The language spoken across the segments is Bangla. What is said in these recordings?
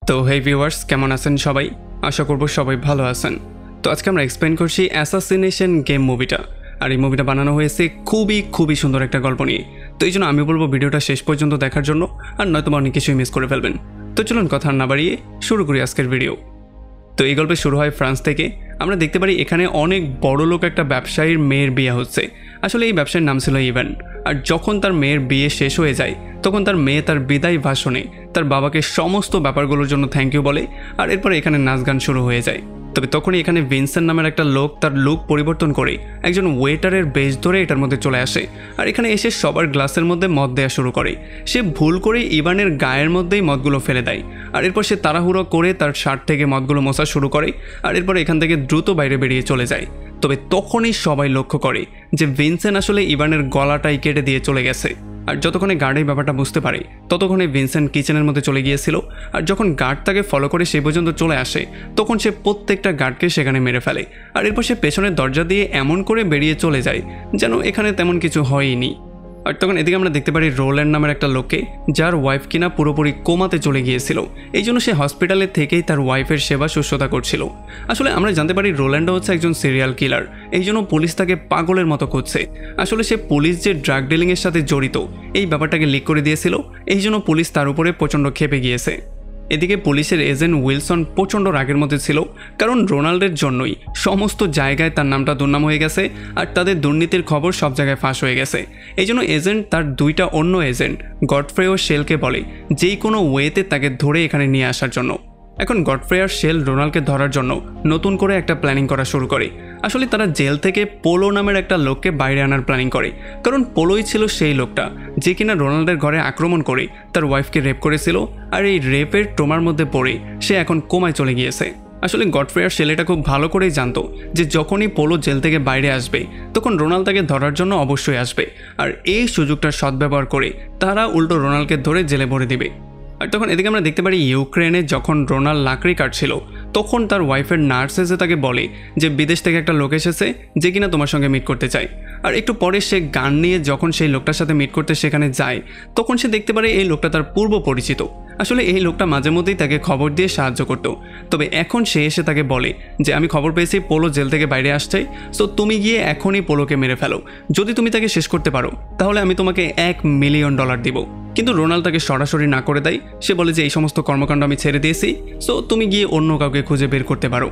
তো হে ভিউয়ার্স, কেমন আছেন সবাই? আশা করব সবাই ভালো আছেন। তো আজকে আমরা এক্সপ্লেন করছি অ্যাসাসিনেশন গেম মুভিটা। আর এই মুভিটা বানানো হয়েছে খুবই সুন্দর একটা গল্প নিয়ে। তো এই জন্য আমি বলবো ভিডিওটা শেষ পর্যন্ত দেখার জন্য, আর নয়তো অনেক কিছুই মিস করে ফেলবেন। তো চলুন কথা না বাড়িয়ে শুরু করি আজকের ভিডিও। তো এই গল্পে শুরু হয় ফ্রান্স থেকে। আমরা দেখতে পারি এখানে অনেক বড় লোক একটা ব্যবসায়ীর মেয়ের বিয়ে হচ্ছে। আসলে এই ব্যবসায়ীর নাম ছিল ইভান। আর যখন তার মেয়ের বিয়ে শেষ হয়ে যায় তখন তার মেয়ে তার বিদায় ভাষণে তার বাবাকে সমস্ত ব্যাপারগুলোর জন্য থ্যাংক ইউ বলে। আর এরপরে এখানে নাচ গান শুরু হয়ে যায়। তবে তখনই এখানে ভিনসেন্ট নামের একটা লোক তার লুক পরিবর্তন করে একজন ওয়েটারের বেশ ধরে এটার মধ্যে চলে আসে। আর এখানে এসে সবার গ্লাসের মধ্যে মদ দেওয়া শুরু করে। সে ভুল করে ইভানের গায়ের মধ্যেই মদগুলো ফেলে দেয়। আর এরপর সে তাড়াহুড়ো করে তার শার্ট থেকে মদগুলো মোছা শুরু করে। আর এরপর এখান থেকে দ্রুত বাইরে বেরিয়ে চলে যায়। তবে তখনই সবাই লক্ষ্য করে যে ভিনসেন্ট আসলে ইভানের গলাটাই কেটে দিয়ে চলে গেছে। আর যতক্ষণে গার্ড এই ব্যাপারটা বুঝতে পারে ততক্ষণে ভিনসেন্ট কিচেনের মধ্যে চলে গিয়েছিল। আর যখন গার্ড তাকে ফলো করে সেই পর্যন্ত চলে আসে তখন সে প্রত্যেকটা গার্ডকে সেখানে মেরে ফেলে। আর এরপর সে পেছনের দরজা দিয়ে এমন করে বেরিয়ে চলে যায় যেন এখানে তেমন কিছু হয়নি। আর তখন এদিকে আমরা দেখতে পারি রোল্যান্ড নামের একটা লোককে, যার ওয়াইফ কিনা পুরোপুরি কোমাতে চলে গিয়েছিল। এই জন্য সে হসপিটালে থেকেই তার ওয়াইফের সেবা শুশ্রূষা করছিল। আসলে আমরা জানতে পারি রোল্যান্ডও হচ্ছে একজন সিরিয়াল কিলার। এই জন্য পুলিশ তাকে পাগলের মতো খুঁজছে। আসলে সে পুলিশ যে ড্রাগ ডিলিংয়ের সাথে জড়িত এই ব্যাপারটাকে লিক করে দিয়েছিল। এই জন্য পুলিশ তার উপরে প্রচণ্ড ক্ষেপে গিয়েছে। এদিকে পুলিশের এজেন্ট উইলসন প্রচণ্ড রাগের মধ্যে ছিল, কারণ রোনাল্ডের জন্যই সমস্ত জায়গায় তার নামটা দুর্নাম হয়ে গেছে। আর তাদের দুর্নীতির খবর সব জায়গায় ফাঁস হয়ে গেছে। এই জন্য এজেন্ট তার দুইটা অন্য এজেন্ট গডফ্রে ও শেলকে বলে যেই কোনো ওয়েতে তাকে ধরে এখানে নিয়ে আসার জন্য। এখন গডফ্রে আর শেল রোনাল্ডকে ধরার জন্য নতুন করে একটা প্ল্যানিং করা শুরু করে। আসলে তারা জেল থেকে পোলো নামের একটা লোককে বাইরে আনার প্ল্যানিং করে, কারণ পোলোই ছিল সেই লোকটা যে কিনা রোনাল্ডের ঘরে আক্রমণ করে তার ওয়াইফকে রেপ করেছিল। আর এই রেপের ট্রমার মধ্যে পড়ে সে এখন কোমায় চলে গিয়েছে। আসলে গডফ্রে আর শেল এটা খুব ভালো করেই জানতো যে যখনই পোলো জেল থেকে বাইরে আসবে তখন রোনাল্ড তাকে ধরার জন্য অবশ্যই আসবে। আর এই সুযোগটার সদ্ব্যবহার করে তারা উল্টো রোনাল্ডকে ধরে জেলে ভরে দিবে। আর তখন এদিকে আমরা দেখতে পারি ইউক্রেনে যখন রোনাল্ড লাকড়ি কাটছিল তখন তার ওয়াইফের নার্স এসে তাকে বলে যে বিদেশ থেকে একটা লোক এসেছে যে কিনা তোমার সঙ্গে মিট করতে চায়। আর একটু পরে সে গান নিয়ে যখন সেই লোকটার সাথে মিট করতে সেখানে যায় তখন সে দেখতে পারে এই লোকটা তার পূর্ব পরিচিত। আসলে এই লোকটা মাঝে মধ্যেই তাকে খবর দিয়ে সাহায্য করতো। তবে এখন সে এসে তাকে বলে যে আমি খবর পেয়েছি পোলো জেল থেকে বাইরে আসছে, সো তুমি গিয়ে এখনই পোলোকে মেরে ফেলো। যদি তুমি তাকে শেষ করতে পারো তাহলে আমি তোমাকে $1 মিলিয়ন দিব। কিন্তু রোনাল্ড তাকে সরাসরি না করে দেয়। সে বলে যে এই সমস্ত কর্মকাণ্ড আমি ছেড়ে দিয়েছি, সো তুমি গিয়ে অন্য কাউকে খুঁজে বের করতে পারো।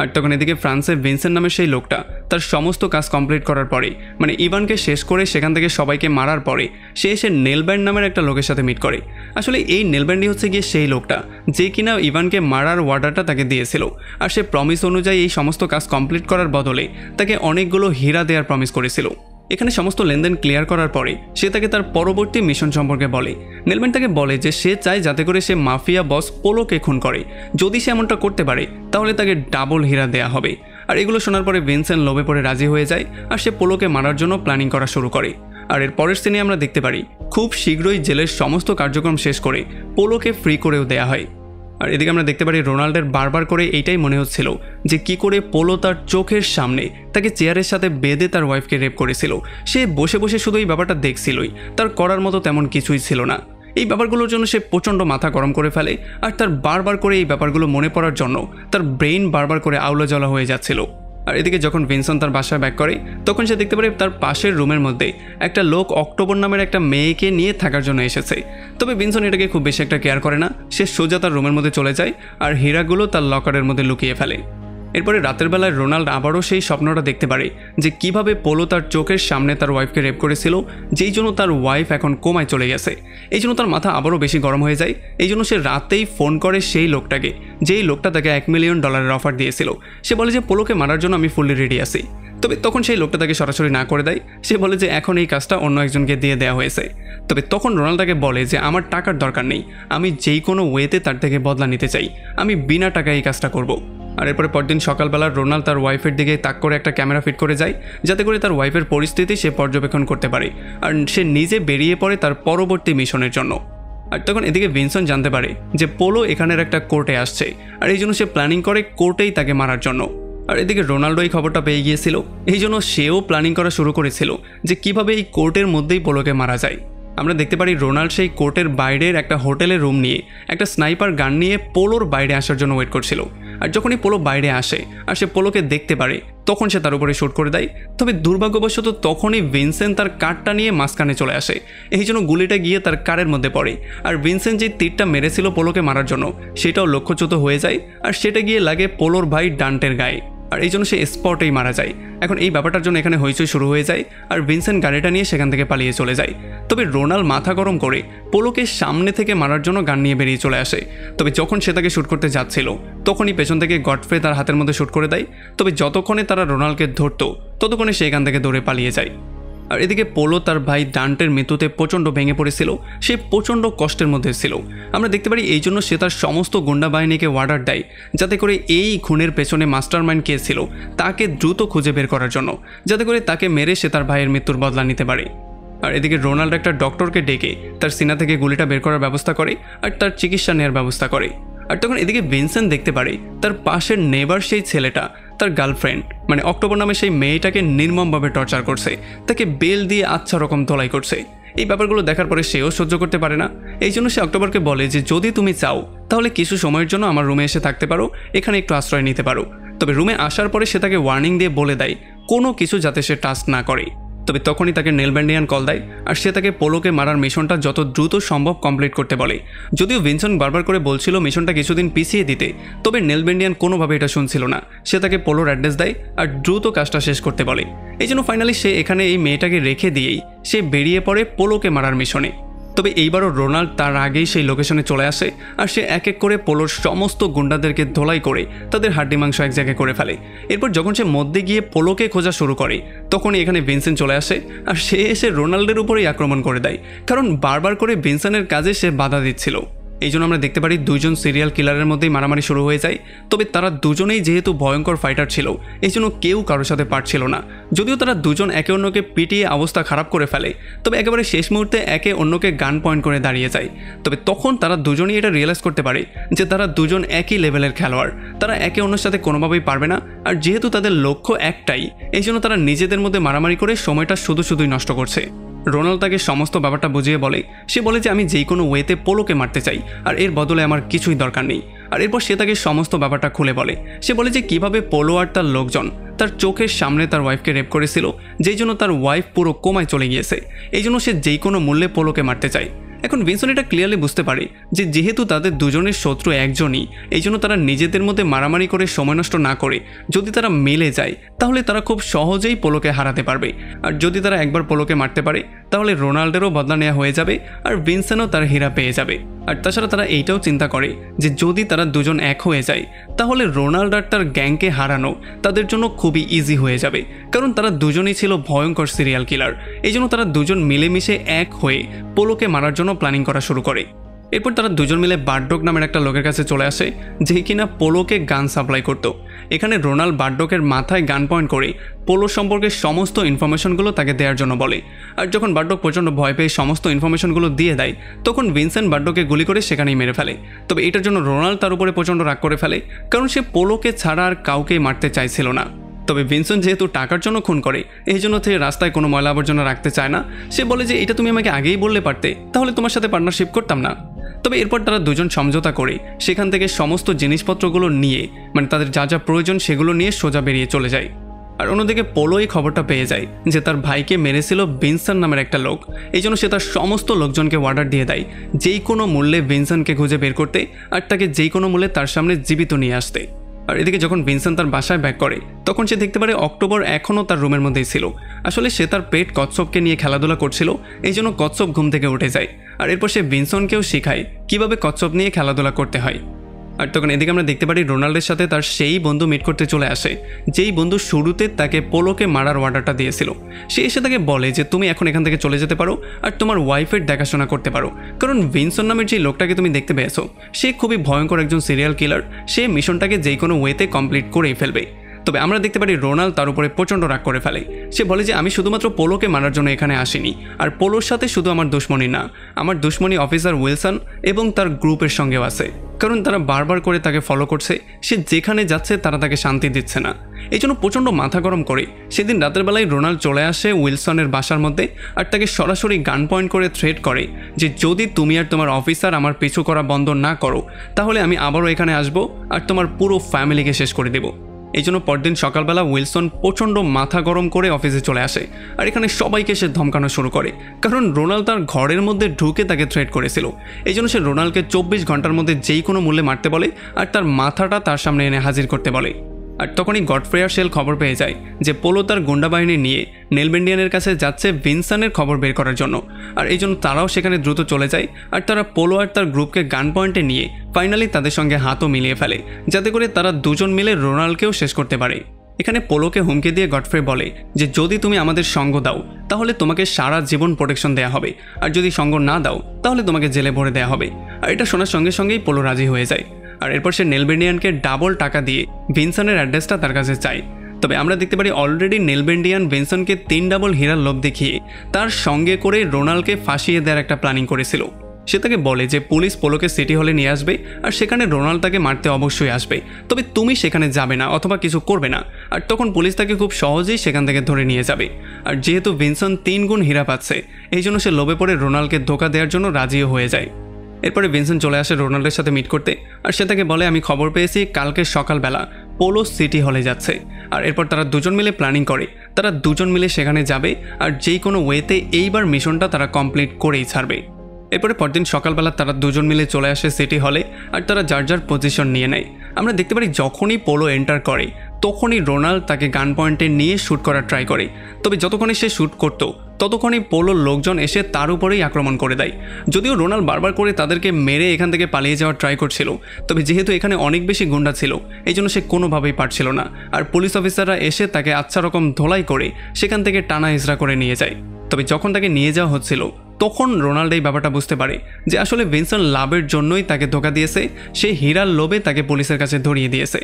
আর তখন এদিকে ফ্রান্সের ভিনসেন্ট নামের সেই লোকটা তার সমস্ত কাজ কমপ্লিট করার পরে, মানে ইভানকে শেষ করে সেখান থেকে সবাইকে মারার পরে সে এসে নেলব্যান্ড নামের একটা লোকের সাথে মিট করে। আসলে এই নেলব্যান্ডই হচ্ছে গিয়ে সেই লোকটা যে কিনা ইভানকে মারার অর্ডারটা তাকে দিয়েছিল। আর সে প্রমিস অনুযায়ী এই সমস্ত কাজ কমপ্লিট করার বদলে তাকে অনেকগুলো হীরা দেওয়ার প্রমিস করেছিল। এখানে সমস্ত লেনদেন ক্লিয়ার করার পরে সে তাকে তার পরবর্তী মিশন সম্পর্কে বলে। নেলব্যান্ড তাকে বলে যে সে চায় যাতে করে সে মাফিয়া বস পোলোকে খুন করে। যদি সে এমনটা করতে পারে তাহলে তাকে ডাবল হীরা দেয়া হবে। আর এগুলো শোনার পরে ভিনসেন্ট লোভে পড়ে রাজি হয়ে যায়। আর সে পোলোকে মারার জন্য প্ল্যানিং করা শুরু করে। আর এর পরের সিনে আমরা দেখতে পারি খুব শীঘ্রই জেলের সমস্ত কার্যক্রম শেষ করে পোলোকে ফ্রি করেও দেয়া হয়। আর এদিকে আমরা দেখতে পারি রোনাল্ডের বারবার করে এইটাই মনে হচ্ছিল যে কি করে পোলো তার চোখের সামনে তাকে চেয়ারের সাথে বেঁধে তার ওয়াইফকে রেপ করেছিল। সে বসে বসে শুধু এই ব্যাপারটা দেখছিলই, তার করার মতো তেমন কিছুই ছিল না। এই ব্যাপারগুলোর জন্য সে প্রচণ্ড মাথা গরম করে ফেলে। আর তার বারবার করে এই ব্যাপারগুলো মনে পড়ার জন্য তার ব্রেইন বারবার করে আউলা জ্বলা হয়ে যাচ্ছিল। আর এদিকে যখন ভিনসেন্ট তার বাসায় ব্যাক করে তখন সে দেখতে পারে তার পাশের রুমের মধ্যে একটা লোক অক্টোবর নামের একটা মেয়েকে নিয়ে থাকার জন্য এসেছে। তবে ভিনসেন্ট এটাকে খুব বেশি একটা কেয়ার করে না। সে সোজা তার রুমের মধ্যে চলে যায় আর হীরাগুলো তার লকারের মধ্যে লুকিয়ে ফেলে। এরপরে রাতের বেলায় রোনাল্ড আবারও সেই স্বপ্নটা দেখতে পারে যে কিভাবে পোলো তার চোখের সামনে তার ওয়াইফকে রেপ করেছিল, যেই জন্য তার ওয়াইফ এখন কোমায় চলে গেছে। এই জন্য তার মাথা আবারও বেশি গরম হয়ে যায়। এই জন্য সে রাতেই ফোন করে সেই লোকটাকে, যেই লোকটা তাকে $1 মিলিয়ন অফার দিয়েছিল। সে বলে যে পোলোকে মারার জন্য আমি ফুললি রেডি আছি। তবে তখন সেই লোকটা তাকে সরাসরি না করে দেয়। সে বলে যে এখন এই কাজটা অন্য একজনকে দিয়ে দেওয়া হয়েছে। তবে তখন রোনাল্ড তাকে বলে যে আমার টাকার দরকার নেই, আমি যেই কোনো ওয়েতে তার থেকে বদলা নিতে চাই, আমি বিনা টাকায় এই কাজটা করব। আর এরপরে পরদিন সকালবেলা রোনাল্ড তার ওয়াইফের দিকে তাক করে একটা ক্যামেরা ফিট করে যায় যাতে করে তার ওয়াইফের পরিস্থিতি সে পর্যবেক্ষণ করতে পারে। আর সে নিজে বেরিয়ে পড়ে তার পরবর্তী মিশনের জন্য। আর তখন এদিকে ভিনসেন্ট জানতে পারে যে পোলো এখানের একটা কোর্টে আসছে। আর এই জন্য সে প্ল্যানিং করে কোর্টেই তাকে মারার জন্য। আর এদিকে রোনাল্ডো এই খবরটা পেয়ে গিয়েছিল। এই জন্য সেও প্ল্যানিং করা শুরু করেছিল যে কিভাবে এই কোর্টের মধ্যেই পোলোকে মারা যায়। আমরা দেখতে পারি রোনাল্ড সেই কোর্টের বাইরের একটা হোটেলের রুম নিয়ে একটা স্নাইপার গান নিয়ে পোলোর বাইরে আসার জন্য ওয়েট করছিল। আর যখনই পোলো বাইরে আসে আর সে পোলোকে দেখতে পারে তখন সে তার উপরে শ্যুট করে দেয়। তবে দুর্ভাগ্যবশত তখনই ভিনসেন্ট তার কারটা নিয়ে মাঝখানে চলে আসে, এই জন্য গুলিটা গিয়ে তার কারের মধ্যে পড়ে। আর ভিনসেন্ট যে তীরটা মেরেছিল পোলোকে মারার জন্য সেটাও লক্ষ্যচ্যুত হয়ে যায়, আর সেটা গিয়ে লাগে পোলোর ভাই ডান্টের গায়ে, আর এই জন্য সে স্পটেই মারা যায়। এখন এই ব্যাপারটার জন্য এখানে হইচই শুরু হয়ে যায়, আর ভিনসেন্ট গাড়িটা নিয়ে সেখান থেকে পালিয়ে চলে যায়। তবে রোনাল্ড মাথা গরম করে পোলোকে সামনে থেকে মারার জন্য গান নিয়ে বেরিয়ে চলে আসে। তবে যখন সে তাকে শ্যুট করতে যাচ্ছিল তখনই পেছন থেকে গডফ্রে তার হাতের মধ্যে শ্যুট করে দেয়। তবে যতক্ষণে তারা রোনাল্ডকে ধরতো ততক্ষণে সে এখান থেকে দৌড়ে পালিয়ে যায়। আর এদিকে পোলো তার ভাই ডান্টের মৃত্যুতে প্রচণ্ড ভেঙে পড়েছিল, সে প্রচণ্ড কষ্টের মধ্যে ছিল। আমরা দেখতে পারি এই জন্য সে তার সমস্ত গুন্ডা বাহিনীকে অর্ডার দেয় যাতে করে এই খুনের পেছনে মাস্টারমাইন্ড কে ছিল তাকে দ্রুত খুঁজে বের করার জন্য, যাতে করে তাকে মেরে সে তার ভাইয়ের মৃত্যুর বদলা নিতে পারে। আর এদিকে রোনাল্ড একটা ডক্টরকে ডেকে তার সিনা থেকে গুলিটা বের করার ব্যবস্থা করে আর তার চিকিৎসা নেওয়ার ব্যবস্থা করে। আর তখন এদিকে ভিনসেন্ট দেখতে পারে তার পাশের নেবার সেই ছেলেটা তার গার্লফ্রেন্ড মানে অক্টোবর নামে সেই মেয়েটাকে নির্মমভাবে টর্চার করছে, তাকে বেল দিয়ে আচ্ছা রকম ধোলাই করছে। এই ব্যাপারগুলো দেখার পরে সেও সহ্য করতে পারে না, এই জন্য সে অক্টোবরকে বলে যে যদি তুমি চাও তাহলে কিছু সময়ের জন্য আমার রুমে এসে থাকতে পারো, এখানে একটু আশ্রয় নিতে পারো। তবে রুমে আসার পরে সে তাকে ওয়ার্নিং দিয়ে বলে দেয় কোনো কিছু যাতে সে টাচ না করে। তবে তখনই তাকে নেলব্যান্ডিয়ান কল দেয় আর সে তাকে পোলোকে মারার মিশনটা যত দ্রুত সম্ভব কমপ্লিট করতে বলে। যদিও ভিনসেন্ট বারবার করে বলছিল মিশনটা কিছুদিন পিছিয়ে দিতে, তবে নেলব্যান্ডিয়ান কোনোভাবে এটা শুনছিল না। সে তাকে পোলোর অ্যাড্রেস দেয় আর দ্রুত কাজটা শেষ করতে বলে। এই জন্য ফাইনালি সে এখানে এই মেয়েটাকে রেখে দিয়েই সে বেরিয়ে পড়ে পোলোকে মারার মিশনে। তবে এইবারও রোনাল্ড তার আগেই সেই লোকেশনে চলে আসে আর সে এক এক করে পোলোর সমস্ত গুন্ডাদেরকে ধোলাই করে তাদের হাড্ডি মাংস এক জায়গায় করে ফেলে। এরপর যখন সে মধ্যে গিয়ে পোলোকে খোঁজা শুরু করে তখনই এখানে ভিনসেন্ট চলে আসে আর সে এসে রোনাল্ডের উপরেই আক্রমণ করে দেয়, কারণ বারবার করে ভিনসেন্টের কাজে সে বাধা দিচ্ছিল। এই জন্য আমরা দেখতে পারি দুজন সিরিয়াল কিলারের মধ্যেই মারামারি শুরু হয়ে যায়। তবে তারা দুজনেই যেহেতু ভয়ঙ্কর ফাইটার ছিল এই জন্য কেউ কারোর সাথে পারছিল না। যদিও তারা দুজন একে অন্যকে পিটিয়ে অবস্থা খারাপ করে ফেলে, তবে একেবারে শেষ মুহূর্তে একে অন্যকে গান পয়েন্ট করে দাঁড়িয়ে যায়। তবে তখন তারা দুজনেই এটা রিয়েলাইজ করতে পারে যে তারা দুজন একই লেভেলের খেলোয়াড়, তারা একে অন্যের সাথে কোনোভাবেই পারবে না। আর যেহেতু তাদের লক্ষ্য একটাই এই জন্য তারা নিজেদের মধ্যে মারামারি করে সময়টা শুধুই নষ্ট করছে। রোনাল্ড তাকে সমস্ত ব্যাপারটা বুঝিয়ে বলে, সে বলে যে আমি যেই কোনো ওয়েতে পোলোকে মারতে চাই আর এর বদলে আমার কিছুই দরকার নেই। আর এরপর সে তাকে সমস্ত ব্যাপারটা খুলে বলে। সে বলে যে কিভাবে পোলো আর তার লোকজন তার চোখের সামনে তার ওয়াইফকে রেপ করেছিল, যেই জন্য তার ওয়াইফ পুরো কোমায় চলে গিয়েছে, এই জন্য সে যেই কোনো মূল্যে পোলোকে মারতে চায়। এখন ভিনসেন্ট এটা ক্লিয়ারলি বুঝতে পারে যে যেহেতু তাদের দুজনের শত্রু একজনই এই জন্য তারা নিজেদের মধ্যে মারামারি করে সময় নষ্ট না করে যদি তারা মিলে যায় তাহলে তারা খুব সহজেই পোলোকে হারাতে পারবে। আর যদি তারা একবার পোলোকে মারতে পারে তাহলে রোনাল্ডেরও বদলা নেওয়া হয়ে যাবে আর ভিনসেন্টও তার হীরা পেয়ে যাবে। আর তাছাড়া তারা এইটাও চিন্তা করে যে যদি তারা দুজন এক হয়ে যায় তাহলে রোনাল্ড আর তার গ্যাংকে হারানো তাদের জন্য খুবই ইজি হয়ে যাবে, কারণ তারা দুজনেই ছিল ভয়ঙ্কর সিরিয়াল কিলার। এই জন্য তারা দুজন মিলেমিশে এক হয়ে পোলোকে মারার জন্য প্ল্যানিং করা শুরু করে। এরপর তারা দুজন মিলে বারডগ নামের একটা লোকের কাছে চলে আসে যে কিনা পোলোকে গান সাপ্লাই করতো। এখানে রোনাল্ড বারডগের মাথায় গান পয়েন্ট করে পোলো সম্পর্কে সমস্ত ইনফরমেশনগুলো তাকে দেওয়ার জন্য বলে। আর যখন বারডগ প্রচণ্ড ভয় পেয়ে সমস্ত ইনফরমেশনগুলো দিয়ে দেয় তখন ভিনসেন্ট বারডগকে গুলি করে সেখানেই মেরে ফেলে। তবে এটার জন্য রোনাল্ড তার উপরে প্রচণ্ড রাগ করে ফেলে, কারণ সে পোলোকে ছাড়া আর কাউকে মারতে চাইছিল না। তবে ভিনসেন্ট যেহেতু টাকার জন্য খুন করে এই জন্য সে রাস্তায় কোনো ময়লা আবর্জনা রাখতে চায় না। সে বলে যে এটা তুমি আমাকে আগেই বললে পারতে, তাহলে তোমার সাথে পার্টনারশিপ করতাম না। তবে এরপর তারা দুজন সমঝোতা করে সেখান থেকে সমস্ত জিনিসপত্রগুলো নিয়ে মানে তাদের যা যা প্রয়োজন সেগুলো নিয়ে সোজা বেরিয়ে চলে যায়। আর অন্যদিকে পোলো এই খবরটা পেয়ে যায় যে তার ভাইকে মেরেছিল ভিনসেন্ট নামের একটা লোক, এই জন্য সে তার সমস্ত লোকজনকে অর্ডার দিয়ে দেয় যেই কোনো মূল্যে ভিনসেন্টকে খুঁজে বের করতে আর তাকে যেই কোনো মূল্যে তার সামনে জীবিত নিয়ে আসতে। আর এদিকে যখন ভিনসেন্ট তার বাসায় ব্যাক করে তখন সে দেখতে পারে অক্টোবর এখনও তার রুমের মধ্যেই ছিল। আসলে সে তার পেট কচ্ছপকে নিয়ে খেলাধুলা করছিল, এই জন্য কচ্ছপ ঘুম থেকে উঠে যায়। আর এরপর সে ভিনসেন্টকেও শেখায় কিভাবে কচ্ছপ নিয়ে খেলাধুলা করতে হয়। আর তখন এদিকে আমরা দেখতে পারি রোনাল্ডের সাথে তার সেই বন্ধু মিট করতে চলে আসে যেই বন্ধু শুরুতে তাকে পোলোকে মারার অর্ডারটা দিয়েছিল। সে এসে তাকে বলে যে তুমি এখন এখান থেকে চলে যেতে পারো আর তোমার ওয়াইফের দেখাশোনা করতে পারো, কারণ ভিনসেন্ট নামের যে লোকটাকে তুমি দেখতে পেয়েছো সে খুবই ভয়ঙ্কর একজন সিরিয়াল কিলার, সে মিশনটাকে যেই কোনো ওয়েতে কমপ্লিট করেই ফেলবে। তবে আমরা দেখতে পারি রোনাল্ড তার উপরে প্রচণ্ড রাগ করে ফেলে। সে বলে যে আমি শুধুমাত্র পোলোকে মারার জন্য এখানে আসিনি, আর পোলোর সাথে শুধু আমার দুশ্মনী না, আমার দুশ্মনী অফিসার উইলসন এবং তার গ্রুপের সঙ্গেও আছে, কারণ তারা বারবার করে তাকে ফলো করছে। সে যেখানে যাচ্ছে তারা তাকে শান্তি দিচ্ছে না। এই জন্য প্রচণ্ড মাথা গরম করে সেদিন রাতের বেলায় রোনাল্ড চলে আসে উইলসনের বাসার মধ্যে আর তাকে সরাসরি গান পয়েন্ট করে থ্রেট করে যে যদি তুমি আর তোমার অফিসার আমার পিছু করা বন্ধ না করো তাহলে আমি আবারও এখানে আসবো আর তোমার পুরো ফ্যামিলিকে শেষ করে দেবো। এই জন্য পরদিন সকালবেলা উইলসন প্রচণ্ড মাথা গরম করে অফিসে চলে আসে আর এখানে সবাইকে সে ধমকানো শুরু করে, কারণ রোনাল্ড তার ঘরের মধ্যে ঢুকে তাকে থ্রেট করেছিল। এই জন্য সে রোনাল্ডকে 24 ঘন্টার মধ্যে যেই কোনো মূল্যে মারতে বলে আর তার মাথাটা তার সামনে এনে হাজির করতে বলে। আর তখনই গডফ্রে আর শেল খবর পেয়ে যায় যে পোলো তার গুন্ডা বাহিনী নিয়ে নেলবেন্ডিয়ানের কাছে যাচ্ছে ভিনসনের খবর বের করার জন্য, আর এই জন্য তারাও সেখানে দ্রুত চলে যায় আর তারা পোলো আর তার গ্রুপকে গান পয়েন্টে নিয়ে ফাইনালি তাদের সঙ্গে হাতও মিলিয়ে ফেলে যাতে করে তারা দুজন মিলে রোনাল্ডকেও শেষ করতে পারে। এখানে পোলোকে হুমকি দিয়ে গডফ্রে বলে যে যদি তুমি আমাদের সঙ্গ দাও তাহলে তোমাকে সারা জীবন প্রোটেকশন দেওয়া হবে, আর যদি সঙ্গ না দাও তাহলে তোমাকে জেলে ভরে দেওয়া হবে। আর এটা শোনার সঙ্গে সঙ্গেই পোলো রাজি হয়ে যায় আর এরপর সে নেলবেন্ডিয়ানকে ডাবল টাকা দিয়ে ভিনসনের অ্যাড্রেসটা তার কাছে চায়। তবে আমরা দেখতে পারি অলরেডি নেলবেন্ডিয়ান ভিনসনকে 3 ডাবল হীরার লোভ দেখিয়ে তার সঙ্গে করে রোনাল্ডকে ফাঁসিয়ে দেওয়ার একটা প্ল্যানিং করেছিল। সে তাকে বলে যে পুলিশ পোলোকে সিটি হলে নিয়ে আসবে আর সেখানে রোনাল্ড তাকে মারতে অবশ্যই আসবে, তবে তুমি সেখানে যাবে না অথবা কিছু করবে না, আর তখন পুলিশ তাকে খুব সহজেই সেখান থেকে ধরে নিয়ে যাবে। আর যেহেতু ভিনসন 3 গুণ হীরা পাচ্ছে এই জন্য সে লোভে পড়ে রোনাল্ডকে ধোকা দেওয়ার জন্য রাজিও হয়ে যায়। এরপরে ভিনসেন্ট চলে আসে রোনাল্ডের সাথে মিট করতে আর সে তাকে বলে আমি খবর পেয়েছি কালকে সকালবেলা পোলো সিটি হলে যাচ্ছে। আর এরপর তারা দুজন মিলে প্ল্যানিং করে তারা দুজন মিলে সেখানে যাবে আর যেই কোনো ওয়েতে এইবার মিশনটা তারা কমপ্লিট করেই ছাড়বে। এরপরে পরদিন সকালবেলা তারা দুজন মিলে চলে আসে সিটি হলে আর তারা যার যার পজিশন নিয়ে নেয়। আমরা দেখতে পারি যখনই পোলো এন্টার করে তখনই রোনাল্ড তাকে গান পয়েন্টে নিয়ে শ্যুট করার ট্রাই করে, তবে যতক্ষণে সে শ্যুট করতো ততক্ষণই পোলোর লোকজন এসে তার উপরেই আক্রমণ করে দেয়। যদিও রোনাল্ড বারবার করে তাদেরকে মেরে এখান থেকে পালিয়ে যাওয়ার ট্রাই করছিল, তবে যেহেতু এখানে অনেক বেশি গুন্ডা ছিল এই জন্য সে কোনোভাবেই পারছিল না। আর পুলিশ অফিসাররা এসে তাকে আচ্ছা রকম ধোলাই করে সেখান থেকে টানা হিজড়া করে নিয়ে যায়। তবে যখন তাকে নিয়ে যাওয়া হচ্ছিল তখন রোনাল্ড এই ব্যাপারটা বুঝতে পারে যে আসলে ভিনসন লাভের জন্যই তাকে ধোকা দিয়েছে, সে হীরার লোভে তাকে পুলিশের কাছে ধরিয়ে দিয়েছে।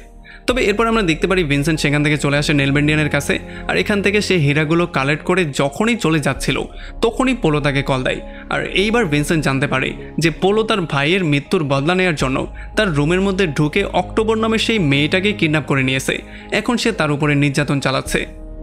তবে এরপর আমরা দেখতে পারি ভিনসেন্ট সেখান থেকে চলে আসে নেলবেন্ডিয়ানের কাছে আর এখান থেকে সে হীরাগুলো কালেক্ট করে যখনই চলে যাচ্ছিল তখনই পোলো তাকে কল দেয়। আর এইবার ভিনসেন্ট জানতে পারে যে পোলো তার ভাইয়ের মৃত্যুর বদলা নেওয়ার জন্য তার রুমের মধ্যে ঢুকে অক্টোবর নামে সেই মেয়েটাকে কিডন্যাপ করে নিয়েছে, এখন সে তার উপরে নির্যাতন চালাচ্ছে।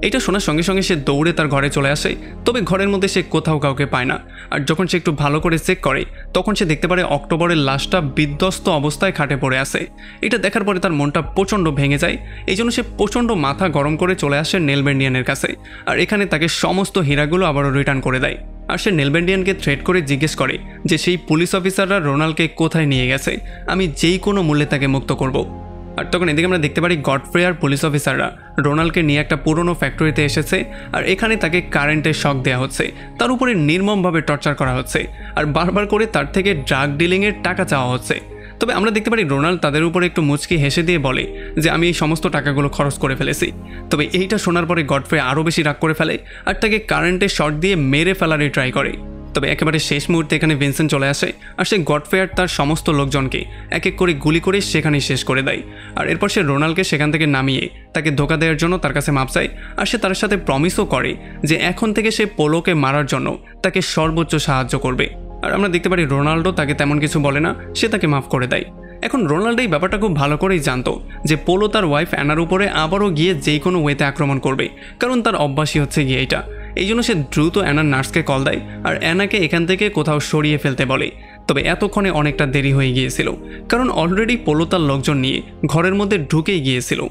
এটা শোনার সঙ্গে সঙ্গে সে দৌড়ে তার ঘরে চলে আসে, তবে ঘরের মধ্যে সে কোথাও কাউকে পায় না। আর যখন সে একটু ভালো করে চেক করে তখন সে দেখতে পারে অক্টোবরের লাশটা বিধ্বস্ত অবস্থায় খাটে পড়ে আছে। এটা দেখার পরে তার মনটা প্রচণ্ড ভেঙে যায়, এই জন্য সে প্রচণ্ড মাথা গরম করে চলে আসে নেলবেন্ডিয়ানের কাছে আর এখানে তাকে সমস্ত হীরাগুলো আবারও রিটার্ন করে দেয়। আর সে নেলবেন্ডিয়ানকে থ্রেট করে জিজ্ঞেস করে যে সেই পুলিশ অফিসাররা রোনাল্ডকে কোথায় নিয়ে গেছে, আমি যেই কোনো মূল্যে তাকে মুক্ত করব। আর তখন এদিকে আমরা দেখতে পারি গডফ্রে আর পুলিশ অফিসাররা রোনাল্ডকে নিয়ে একটা পুরনো ফ্যাক্টরিতে এসেছে আর এখানে তাকে কারেন্টের শক দেওয়া হচ্ছে, তার উপরে নির্মমভাবে টর্চার করা হচ্ছে আর বারবার করে তার থেকে ড্রাগ ডিলিংয়ের টাকা চাওয়া হচ্ছে। তবে আমরা দেখতে পারি রোনাল্ড তাদের উপরে একটু মুচকি হেসে দিয়ে বলে যে আমি এই সমস্ত টাকাগুলো খরচ করে ফেলেছি। তবে এইটা শোনার পরে গডফ্রে আরও বেশি রাগ করে ফেলে আর তাকে কারেন্টের শক দিয়ে মেরে ফেলারই ট্রাই করে। তবে একেবারে শেষ মুহূর্তে এখানে ভিনসেন্ট চলে আসে আর সে গডফ্রে আর তার সমস্ত লোকজনকে এক এক করে গুলি করে সেখানেই শেষ করে দেয়। আর এরপর সে রোনাল্ডকে সেখান থেকে নামিয়ে তাকে ধোকা দেওয়ার জন্য তার কাছে মাপ চায় আর সে তার সাথে প্রমিসও করে যে এখন থেকে সে পোলোকে মারার জন্য তাকে সর্বোচ্চ সাহায্য করবে। আর আমরা দেখতে পারি রোনাল্ডো তাকে তেমন কিছু বলে না, সে তাকে মাফ করে দেয়। এখন রোনাল্ডো এই ব্যাপারটা খুব ভালো করেই জানতো যে পোলো তার ওয়াইফ অ্যানার উপরে আবারও গিয়ে যেই কোনো ওয়েতে আক্রমণ করবে, কারণ তার অভ্যাসই হচ্ছে গিয়ে এটা। এই জন্য সে দ্রুত অ্যানার নার্সকে কল দেয় আর অ্যানাকে এখান থেকে কোথাও সরিয়ে ফেলতে বলে। তবে এতক্ষণে অনেকটা দেরি হয়ে গিয়েছিল, কারণ অলরেডি পোলো তার লোকজন নিয়ে ঘরের মধ্যে ঢুকেই গিয়েছিল।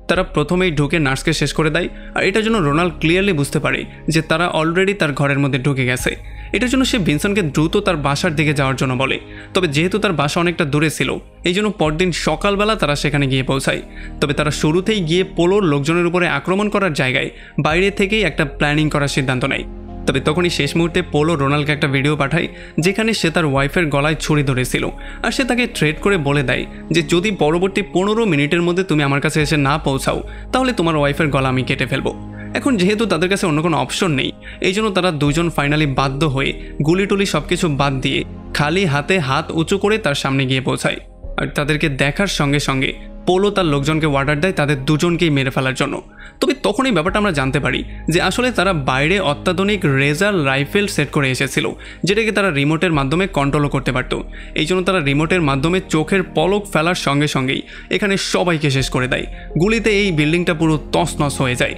তারা প্রথমেই ঢুকে নার্সকে শেষ করে দেয় আর এটার জন্য রোনাল্ড ক্লিয়ারলি বুঝতে পারে যে তারা অলরেডি তার ঘরের মধ্যে ঢুকে গেছে। এটার জন্য সে ভিনসনকে দ্রুত তার বাসার দিকে যাওয়ার জন্য বলে, তবে যেহেতু তার বাসা অনেকটা দূরে ছিল এই জন্য পরদিন সকালবেলা তারা সেখানে গিয়ে পৌঁছায়। তবে তারা শুরুতেই গিয়ে পোলোর লোকজনের উপরে আক্রমণ করার জায়গায় বাইরে থেকেই একটা প্ল্যানিং করার সিদ্ধান্ত নেয়। তবে তখনই শেষ মুহূর্তে পোলো রোনাল্ডকে একটা ভিডিও পাঠায় যেখানে সে তার ওয়াইফের গলায় ছুরি ধরেছিল আর সে তাকে থ্রেট করে বলে দেয় যে যদি পরবর্তী 15 মিনিটের মধ্যে তুমি আমার কাছে এসে না পৌঁছাও তাহলে তোমার ওয়াইফের গলা আমি কেটে ফেলবো। এখন যেহেতু তাদের কাছে অন্য কোনো অপশন নেই এই জন্য তারা দুজন ফাইনালি বাধ্য হয়ে গুলিটুলি সব কিছু বাদ দিয়ে খালি হাতে হাত উঁচু করে তার সামনে গিয়ে পৌঁছায়। আর তাদেরকে দেখার সঙ্গে সঙ্গে পোলো তার লোকজনকে অর্ডার দেয় তাদের দুজনকেই মেরে ফেলার জন্য। তবে তখনই ব্যাপারটা আমরা জানতে পারি যে আসলে তারা বাইরে অত্যাধুনিক রেজার রাইফেল সেট করে এসেছিল, যেটাকে তারা রিমোটের মাধ্যমে কন্ট্রোলও করতে পারত। এই জন্য তারা রিমোটের মাধ্যমে চোখের পলক ফেলার সঙ্গে সঙ্গেই এখানে সবাইকে শেষ করে দেয়। গুলিতে এই বিল্ডিংটা পুরো তছনছ হয়ে যায়।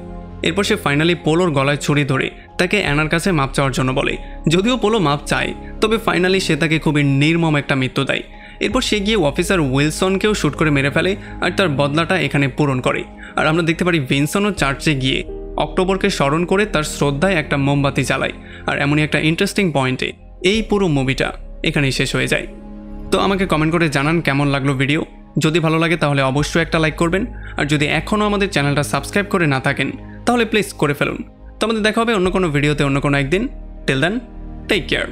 এরপর সে ফাইনালি পোলোর গলায় ছুরি ধরে তাকে অ্যানার কাছে মাপ চাওয়ার জন্য বলে। যদিও পোলো মাপ চায়, তবে ফাইনালি সে তাকে খুবই নির্মম একটা মৃত্যু দেয়। এরপর সে গিয়ে অফিসার উইলসনকেও শ্যুট করে মেরে ফেলে আর তার বদলাটা এখানে পূরণ করে। আর আমরা দেখতে পারি ভিনসনও চার্চে গিয়ে অক্টোবরকে স্মরণ করে তার শ্রদ্ধায় একটা মোমবাতি জ্বালায়। আর এমনই একটা ইন্টারেস্টিং পয়েন্টে এই পুরো মুভিটা এখানেই শেষ হয়ে যায়। তো আমাকে কমেন্ট করে জানান কেমন লাগলো ভিডিও। যদি ভালো লাগে তাহলে অবশ্যই একটা লাইক করবেন, আর যদি এখনও আমাদের চ্যানেলটা সাবস্ক্রাইব করে না থাকেন তাহলে প্লিজ করে ফেলুন। তো আমাদের দেখা হবে অন্য কোনো ভিডিওতে অন্য কোনো একদিন। Till then, take care.